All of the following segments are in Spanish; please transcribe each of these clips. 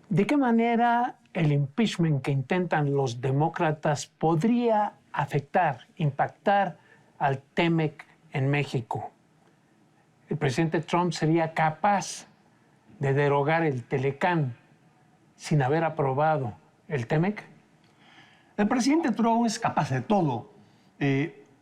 ¿De qué manera el impeachment que intentan los demócratas podría afectar, impactar al TEMEC en México? ¿El presidente Trump sería capaz de derogar el Telecán sin haber aprobado el TEMEC? El presidente Trump es capaz de todo.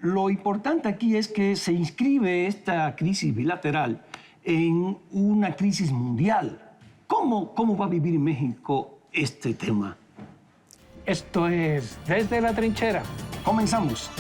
Lo importante aquí es que se inscribe esta crisis bilateral en una crisis mundial. ¿Cómo va a vivir México este tema? Esto es Desde la Trinchera. Comenzamos.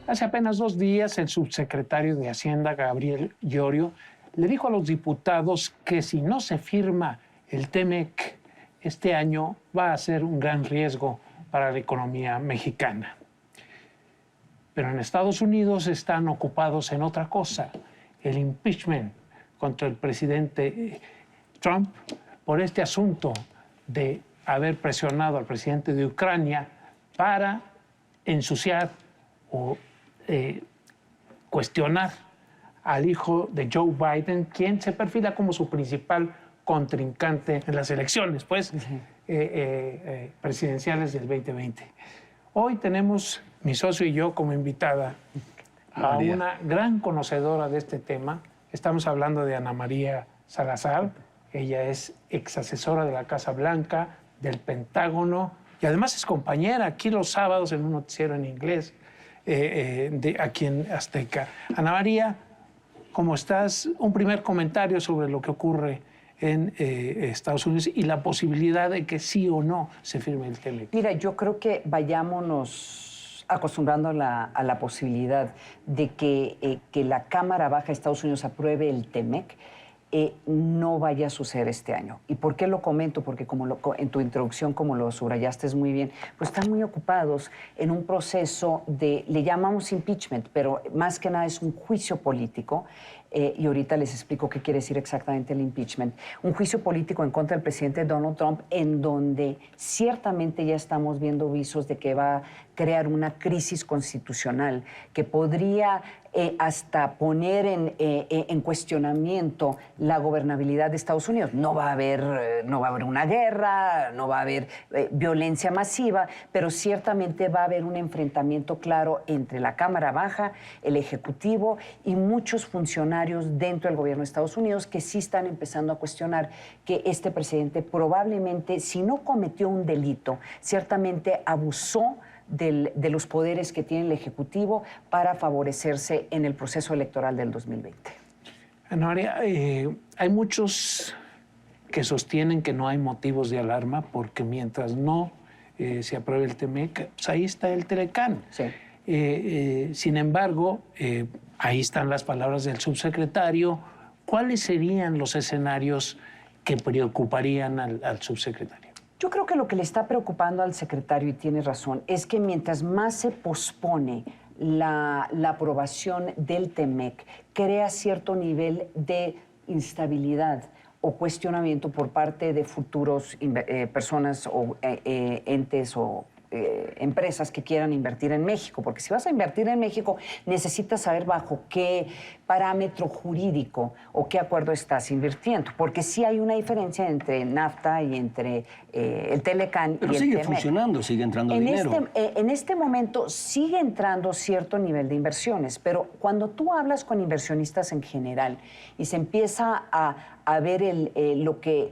Hace apenas 2 días, el subsecretario de Hacienda, Gabriel Llorio, le dijo a los diputados que si no se firma el TEMEC este año, va a ser un gran riesgo para la economía mexicana. Pero en Estados Unidos están ocupados en otra cosa, el impeachment contra el presidente Trump por este asunto de haber presionado al presidente de Ucrania para ensuciar o cuestionar al hijo de Joe Biden, quien se perfila como su principal contrincante en las elecciones presidenciales del 2020. Hoy tenemos, mi socio y yo, como invitada a una gran conocedora de este tema. Estamos hablando de Ana María Salazar. Ella es exasesora de la Casa Blanca, del Pentágono, y además es compañera aquí los sábados en un noticiero en inglés aquí en Azteca. Ana María, ¿cómo estás? Un primer comentario sobre lo que ocurre en Estados Unidos y la posibilidad de que sí o no se firme el TEMEC. Mira, yo creo que vayámonos acostumbrando a la posibilidad de que la Cámara Baja de Estados Unidos apruebe el TEMEC. No vaya a suceder este año. ¿Y por qué lo comento? Porque en tu introducción, como lo subrayaste muy bien, pues están muy ocupados en un proceso le llamamos impeachment, pero más que nada es un juicio político. Y ahorita les explico qué quiere decir exactamente el impeachment. Un juicio político en contra del presidente Donald Trump, en donde ciertamente ya estamos viendo visos de que va a crear una crisis constitucional que podría hasta poner en cuestionamiento la gobernabilidad de Estados Unidos. No va a haber una guerra, no va a haber violencia masiva, pero ciertamente va a haber un enfrentamiento claro entre la Cámara Baja, el Ejecutivo y muchos funcionarios dentro del gobierno de Estados Unidos que sí están empezando a cuestionar que este presidente probablemente, si no cometió un delito, ciertamente abusó de los poderes que tiene el Ejecutivo para favorecerse en el proceso electoral del 2020. Ana María, hay muchos que sostienen que no hay motivos de alarma porque mientras no se apruebe el TEMEC, pues ahí está el Telecán. Sí. Sin embargo, ahí están las palabras del subsecretario. ¿Cuáles serían los escenarios que preocuparían al subsecretario? Yo creo que lo que le está preocupando al secretario, y tiene razón, es que mientras más se pospone la aprobación del TEMEC, crea cierto nivel de instabilidad o cuestionamiento por parte de futuros personas o entes o empresas que quieran invertir en México, porque si vas a invertir en México necesitas saber bajo qué parámetro jurídico o qué acuerdo estás invirtiendo, porque sí hay una diferencia entre NAFTA y entre el Telecán y el TEMEC. Pero sigue funcionando, sigue entrando dinero. En este momento sigue entrando cierto nivel de inversiones, pero cuando tú hablas con inversionistas en general y se empieza a ver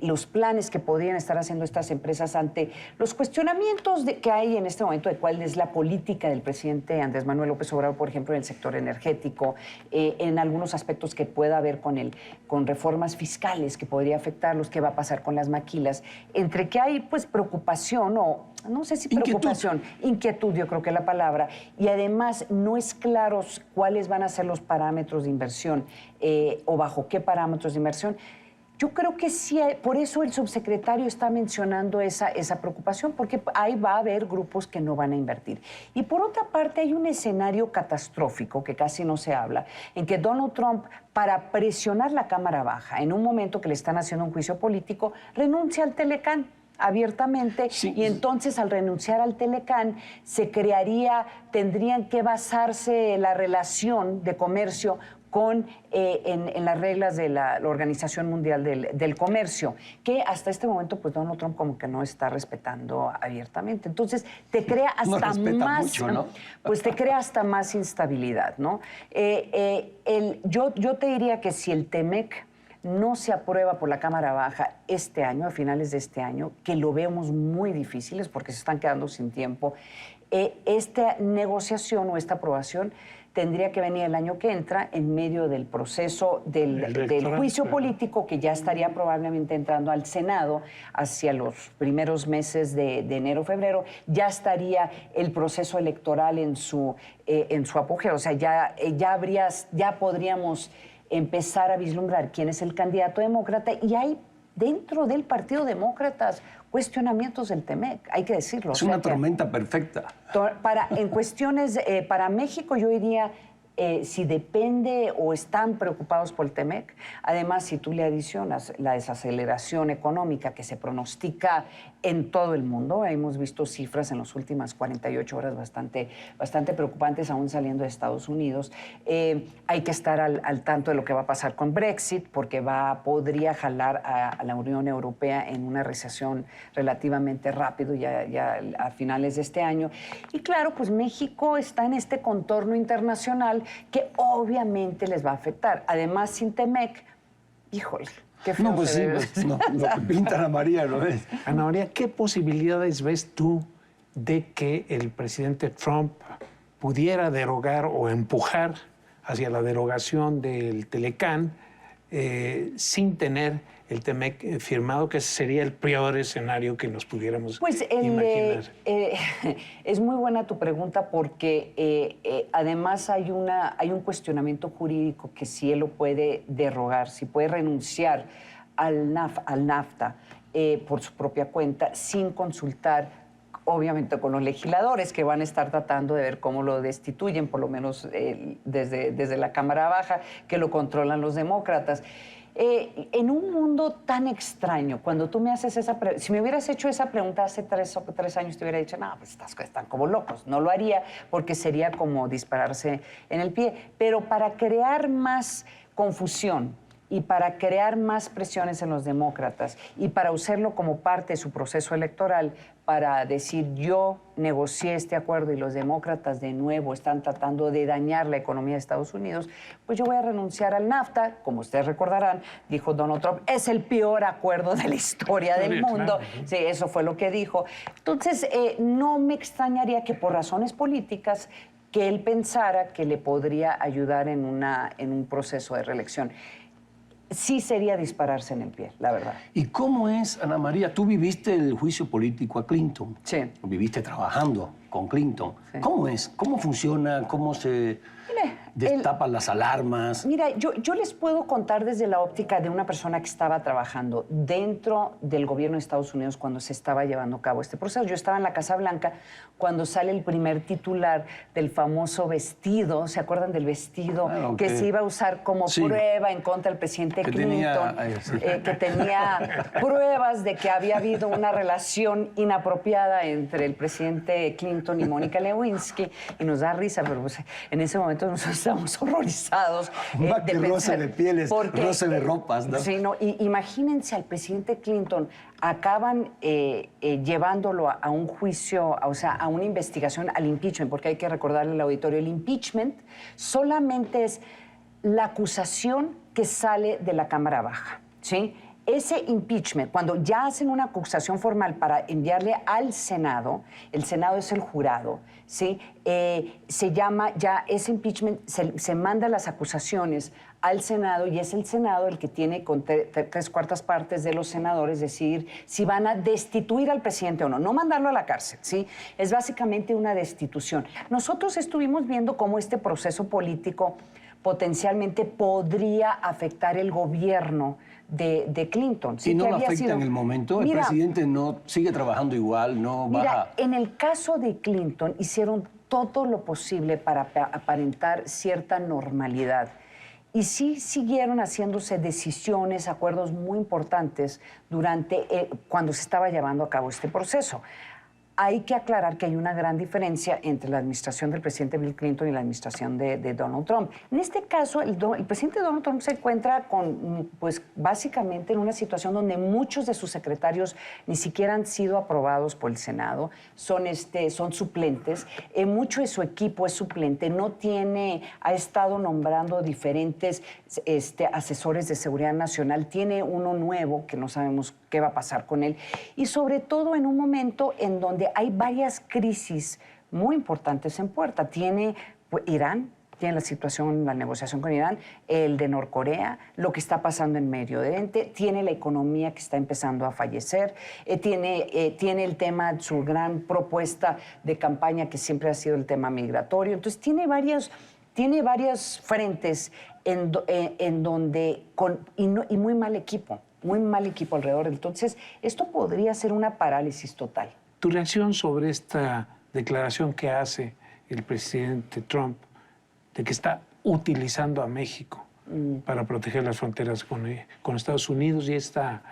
los planes que podrían estar haciendo estas empresas ante los cuestionamientos que hay en este momento de cuál es la política del presidente Andrés Manuel López Obrador, por ejemplo, en el sector energético, en algunos aspectos que pueda haber con reformas fiscales que podría afectarlos, qué va a pasar con las maquilas, entre que hay pues preocupación o no sé si preocupación, inquietud yo creo que es la palabra, y además no es claro cuáles van a ser los parámetros de inversión o bajo qué parámetros de inversión. Yo creo que sí, por eso el subsecretario está mencionando esa preocupación, porque ahí va a haber grupos que no van a invertir. Y por otra parte, hay un escenario catastrófico que casi no se habla, en que Donald Trump, para presionar la Cámara Baja, en un momento que le están haciendo un juicio político, renuncia al Telecán. abiertamente, Sí. y entonces al renunciar al Telecán tendrían que basarse la relación de comercio en las reglas de la Organización Mundial del Comercio, que hasta este momento pues Donald Trump como que no está respetando abiertamente. Entonces te crea No hasta respeta más, mucho, ¿no? pues te crea hasta más instabilidad, ¿no? Yo te diría que si el TEMEC no se aprueba por la Cámara Baja este año, a finales de este año, que lo vemos muy difíciles porque se están quedando sin tiempo, esta negociación o esta aprobación tendría que venir el año que entra en medio del proceso del juicio político, que ya estaría probablemente entrando al Senado hacia los primeros meses de enero, febrero. Ya estaría el proceso electoral en su apogeo. O sea, ya podríamos empezar a vislumbrar quién es el candidato demócrata, y hay dentro del Partido Demócratas cuestionamientos del TEMEC, hay que decirlo. Es una tormenta perfecta. En cuestiones, para México yo diría, si depende o están preocupados por el TEMEC, además si tú le adicionas la desaceleración económica que se pronostica en todo el mundo, hemos visto cifras en las últimas 48 horas bastante preocupantes, aún saliendo de Estados Unidos. Hay que estar al tanto de lo que va a pasar con Brexit, porque podría jalar a la Unión Europea en una recesión relativamente rápido, ya a finales de este año. Y claro, pues México está en este contorno internacional que obviamente les va a afectar. Además, sin TEMEC, híjole, qué feo. No, pues sí, pues, no, lo que pinta Ana María lo es. Ana María, ¿qué posibilidades ves tú de que el presidente Trump pudiera derogar o empujar hacia la derogación del Telecán sin tener el TEMEC firmado, que sería el peor escenario que nos pudiéramos imaginar? Es muy buena tu pregunta, porque además hay un cuestionamiento jurídico que si él lo puede derogar, si puede renunciar al NAFTA por su propia cuenta, sin consultar obviamente con los legisladores, que van a estar tratando de ver cómo lo destituyen, por lo menos desde la Cámara Baja, que lo controlan los demócratas. En un mundo tan extraño, cuando tú me haces si me hubieras hecho esa pregunta hace 3 años, te hubiera dicho, no, pues están como locos. No lo haría, porque sería como dispararse en el pie. Pero para crear más confusión y para crear más presiones en los demócratas y para usarlo como parte de su proceso electoral, para decir yo negocié este acuerdo y los demócratas de nuevo están tratando de dañar la economía de Estados Unidos, pues yo voy a renunciar al NAFTA. Como ustedes recordarán, dijo Donald Trump, es el peor acuerdo de la historia del mundo. Sí, eso fue lo que dijo. Entonces, no me extrañaría que por razones políticas que él pensara que le podría ayudar en un proceso de reelección. Sí sería dispararse en el pie, la verdad. ¿Y cómo es, Ana María? Tú viviste el juicio político a Clinton. Sí. Viviste trabajando con Clinton. Sí. ¿Cómo es? ¿Cómo funciona? ¿Cómo se destapan las alarmas? Mira, yo les puedo contar desde la óptica de una persona que estaba trabajando dentro del gobierno de Estados Unidos cuando se estaba llevando a cabo este proceso. Yo estaba en la Casa Blanca cuando sale el primer titular del famoso vestido. ¿Se acuerdan del vestido que se iba a usar como prueba en contra del presidente Clinton? Que tenía pruebas de que había habido una relación inapropiada entre el presidente Clinton y Mónica Lewinsky. Y nos da risa, pero pues, en ese momento nosotros estábamos horrorizados. Más que roce de pieles, roce de ropas, ¿no? Sí, no. Imagínense al presidente Clinton, acaban llevándolo a un juicio, o sea, a una investigación, al impeachment, porque hay que recordarle al auditorio, el impeachment solamente es la acusación que sale de la Cámara Baja, ¿sí? Ese impeachment, cuando ya hacen una acusación formal para enviarle al Senado, el Senado es el jurado, ¿sí? Se llama ya, ese impeachment, se manda las acusaciones al Senado, y es el Senado el que tiene con 3/4 partes de los senadores decidir si van a destituir al presidente o no, no mandarlo a la cárcel, ¿sí? Es básicamente una destitución. Nosotros estuvimos viendo cómo este proceso político potencialmente podría afectar el gobierno de Clinton. ¿Sí? ¿Y no lo afecta en el momento? ¿El presidente no sigue trabajando igual, no baja? Mira, en el caso de Clinton hicieron todo lo posible para aparentar cierta normalidad. Y sí siguieron haciéndose decisiones, acuerdos muy importantes durante cuando se estaba llevando a cabo este proceso. Hay que aclarar que hay una gran diferencia entre la administración del presidente Bill Clinton y la administración de Donald Trump. En este caso, el presidente Donald Trump se encuentra pues, básicamente en una situación donde muchos de sus secretarios ni siquiera han sido aprobados por el Senado, son suplentes, mucho de su equipo es suplente, ha estado nombrando diferentes asesores de seguridad nacional, tiene uno nuevo que no sabemos qué va a pasar con él, y sobre todo en un momento en donde hay varias crisis muy importantes en puerta. Tiene Irán, tiene la situación, la negociación con Irán, el de Norcorea, lo que está pasando en Medio Oriente, tiene la economía que está empezando a fallecer, tiene el tema, su gran propuesta de campaña que siempre ha sido el tema migratorio. Entonces tiene varios frentes en donde y muy mal equipo alrededor. Entonces, esto podría ser una parálisis total. Tu reacción sobre esta declaración que hace el presidente Trump de que está utilizando a México para proteger las fronteras con Estados Unidos, y esta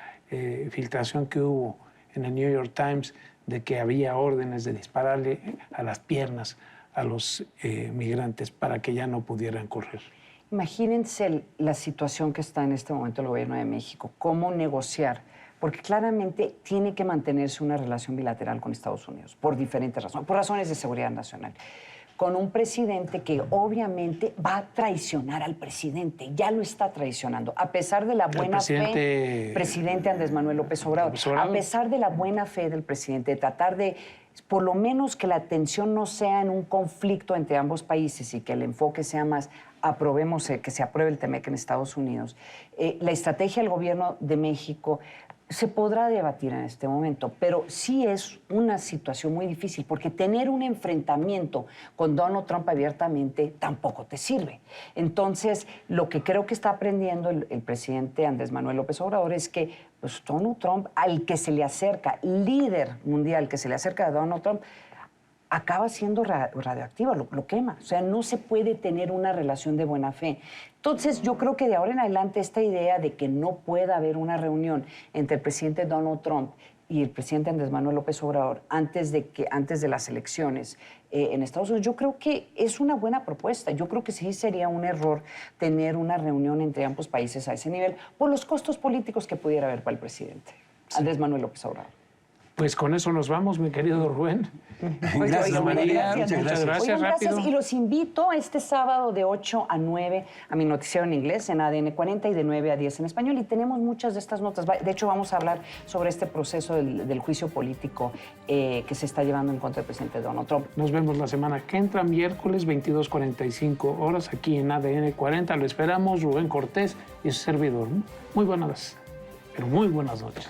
filtración que hubo en el New York Times de que había órdenes de dispararle a las piernas a los migrantes para que ya no pudieran correr? Imagínense la situación que está en este momento el gobierno de México, cómo negociar, porque claramente tiene que mantenerse una relación bilateral con Estados Unidos, por diferentes razones, por razones de seguridad nacional, con un presidente que obviamente va a traicionar al presidente, ya lo está traicionando, a pesar de la buena fe, presidente Andrés Manuel López Obrador, a pesar de la buena fe del presidente, de tratar de por lo menos que la atención no sea en un conflicto entre ambos países y que el enfoque sea más que se apruebe el TEMEC en Estados Unidos. La estrategia del gobierno de México se podrá debatir en este momento, pero sí es una situación muy difícil porque tener un enfrentamiento con Donald Trump abiertamente tampoco te sirve. Entonces, lo que creo que está aprendiendo el presidente Andrés Manuel López Obrador es que pues, Donald Trump, al que se le acerca, líder mundial que se le acerca a Donald Trump, acaba siendo radioactiva, lo quema. O sea, no se puede tener una relación de buena fe. Entonces, yo creo que de ahora en adelante esta idea de que no pueda haber una reunión entre el presidente Donald Trump y el presidente Andrés Manuel López Obrador antes de las elecciones en Estados Unidos, yo creo que es una buena propuesta. Yo creo que sí sería un error tener una reunión entre ambos países a ese nivel por los costos políticos que pudiera haber para el presidente Andrés Manuel López Obrador. Pues con eso nos vamos, mi querido Rubén. Gracias, María. Muchas gracias. Oigan, Rápido. gracias. Y los invito este sábado de 8 a 9 a mi noticiero en inglés, en ADN 40, y de 9 a 10 en español. Y tenemos muchas de estas notas. De hecho, vamos a hablar sobre este proceso del juicio político que se está llevando en contra del presidente Donald Trump. Nos vemos la semana que entra, miércoles 22:45 horas, aquí en ADN 40. Lo esperamos, Rubén Cortés y su servidor. Muy buenas, pero muy buenas noches.